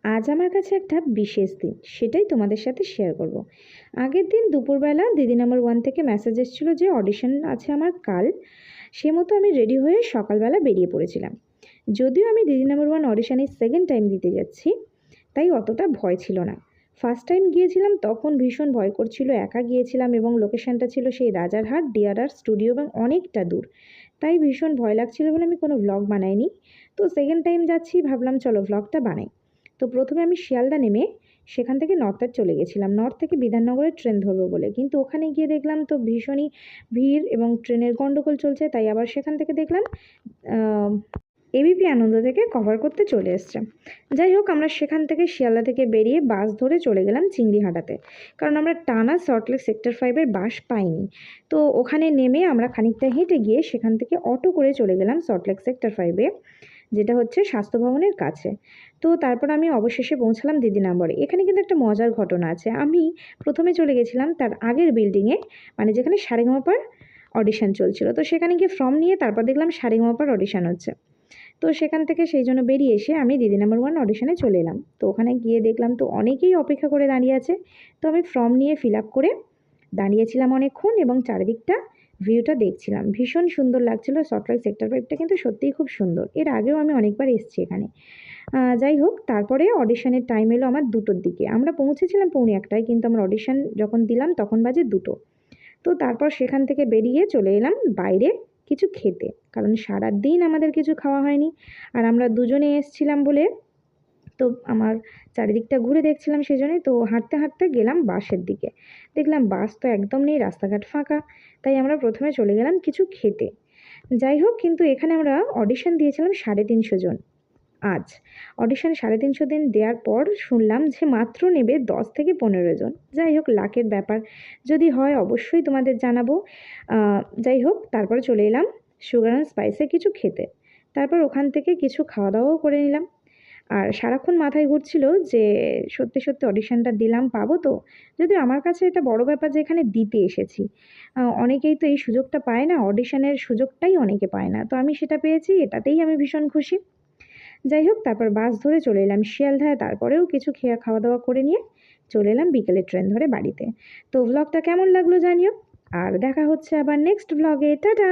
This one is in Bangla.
আজ আমার কাছে একটা বিশেষ দিন, সেটাই তোমাদের সাথে শেয়ার করব। আগের দিন দুপুরবেলা দিদি নাম্বার 1 থেকে মেসেজ এসেছিলো যে অডিশন আছে আমার কাল। সে মতো আমি রেডি হয়ে সকালবেলা বেরিয়ে পড়েছিলাম। যদিও আমি দিদি নাম্বার 1 অডিশনে সেকেন্ড টাইম দিতে যাচ্ছি, তাই অতটা ভয় ছিল না। ফার্স্ট টাইম গিয়েছিলাম তখন ভীষণ ভয় করছিল, একা গিয়েছিলাম এবং লোকেশনটা ছিল সেই রাজারহাট ডিআরআর স্টুডিও এবং অনেকটা দূর। তাই ভীষণ ভয় লাগছিল বলে আমি কোনো ভ্লগ বানাইনি। তো সেকেন্ড টাইম যাচ্ছি, ভাবলাম চলো ভ্লগটা বানাই। তো প্রথমে আমি শিয়ালদা নেমে সেখান থেকে নর্থে চলে গেছিলাম, নর্থ থেকে বিধাননগরের ট্রেন ধরবো বলে। কিন্তু ওখানে গিয়ে দেখলাম তো ভীষণই ভিড় এবং ট্রেনের গণ্ডগোল চলছে, তাই আবার সেখান থেকে দেখলাম এবিপি আনন্দ থেকে কভার করতে চলে এসছে। যাই হোক, আমরা সেখান থেকে শিয়ালদা থেকে বেরিয়ে বাস ধরে চলে গেলাম চিংড়িহাটাতে, কারণ আমরা টানা সল্টলেক সেক্টর 5-এর বাস পাইনি। তো ওখানে নেমে আমরা খানিকটা হেঁটে গিয়ে সেখান থেকে অটো করে চলে গেলাম সল্টলেক সেক্টর 5-এ, যেটা হচ্ছে স্বাস্থ্য ভবনের কাছে। তো তারপর আমি অবশেষে পৌঁছালাম দিদি নাম্বারে। এখানে কিন্তু একটা মজার ঘটনা আছে। আমি প্রথমে চলে গেছিলাম তার আগের বিল্ডিংয়ে, মানে যেখানে সারেগামাপার অডিশন চলছিল। তো সেখানে গিয়ে ফর্ম নিয়ে তারপর দেখলাম সারেগামাপার অডিশন হচ্ছে। তো সেখান থেকে সেই জন্য বেরিয়ে এসে আমি দিদি নাম্বার 1 অডিশনে চলে এলাম। তো ওখানে গিয়ে দেখলাম তো অনেকেই অপেক্ষা করে দাঁড়িয়ে আছে। তো আমি ফর্ম নিয়ে ফিল আপ করে দাঁড়িয়েছিলাম অনেকক্ষণ এবং চারিদিকটা ভিউটা দেখছিলাম। ভীষণ সুন্দর লাগছিল। সল্টলেক সেক্টর 5টা কিন্তু সত্যিই খুব সুন্দর। এর আগেও আমি অনেকবার এসেছি এখানে। যাই হোক, তারপরে অডিশনের টাইম এলো আমার 2টোর দিকে। আমরা পৌঁছেছিলাম 1:45, কিন্তু আমার অডিশন যখন দিলাম তখন বাজে 2টো। তো তারপর সেখান থেকে বেরিয়ে চলে এলাম বাইরে কিছু খেতে, কারণ সারাদিন আমাদের কিছু খাওয়া হয়নি। আর আমরা দুজনে এসেছিলাম বলে তো আমার চারিদিকটা ঘুরে দেখছিলাম, সেজন্যই তো হাঁটতে হাঁটতে গেলাম বাসের দিকে। দেখলাম বাস তো একদম নেই, রাস্তাঘাট ফাঁকা। তাই আমরা প্রথমে চলে গেলাম কিছু খেতে। যাই হোক, কিন্তু এখানে আমরা অডিশন দিয়েছিলাম 350 জন। আজ অডিশন 350 দিন দেওয়ার পর শুনলাম যে মাত্র নেবে 10 থেকে 15 জন। যাই হোক, লাকের ব্যাপার, যদি হয় অবশ্যই তোমাদের জানাবো। যাই হোক, তারপরে চলে এলাম সুগার অ্যান্ড স্পাইসে কিছু খেতে। তারপর ওখান থেকে কিছু খাওয়া দাওয়াও করে নিলাম। আর সারাক্ষণ মাথায় ঘুরছিল যে সত্যি সত্যি অডিশনটা দিলাম, পাবো তো? যদিও আমার কাছে এটা বড় ব্যাপার যে এখানে দিতে এসেছি। অনেকেই তো এই সুযোগটা পায় না, অডিশনের সুযোগটাই অনেকে পায় না। তো আমি সেটা পেয়েছি, এটাতেই আমি ভীষণ খুশি। যাই হোক, তারপর বাস ধরে চলে এলাম শিয়ালদায়। তারপরেও কিছু খাওয়া দাওয়া করে নিয়ে চলে এলাম বিকেলের ট্রেন ধরে বাড়িতে। তো ভ্লগটা কেমন লাগলো জানিও, আর দেখা হচ্ছে আবার নেক্সট ভ্লগে। টাটা।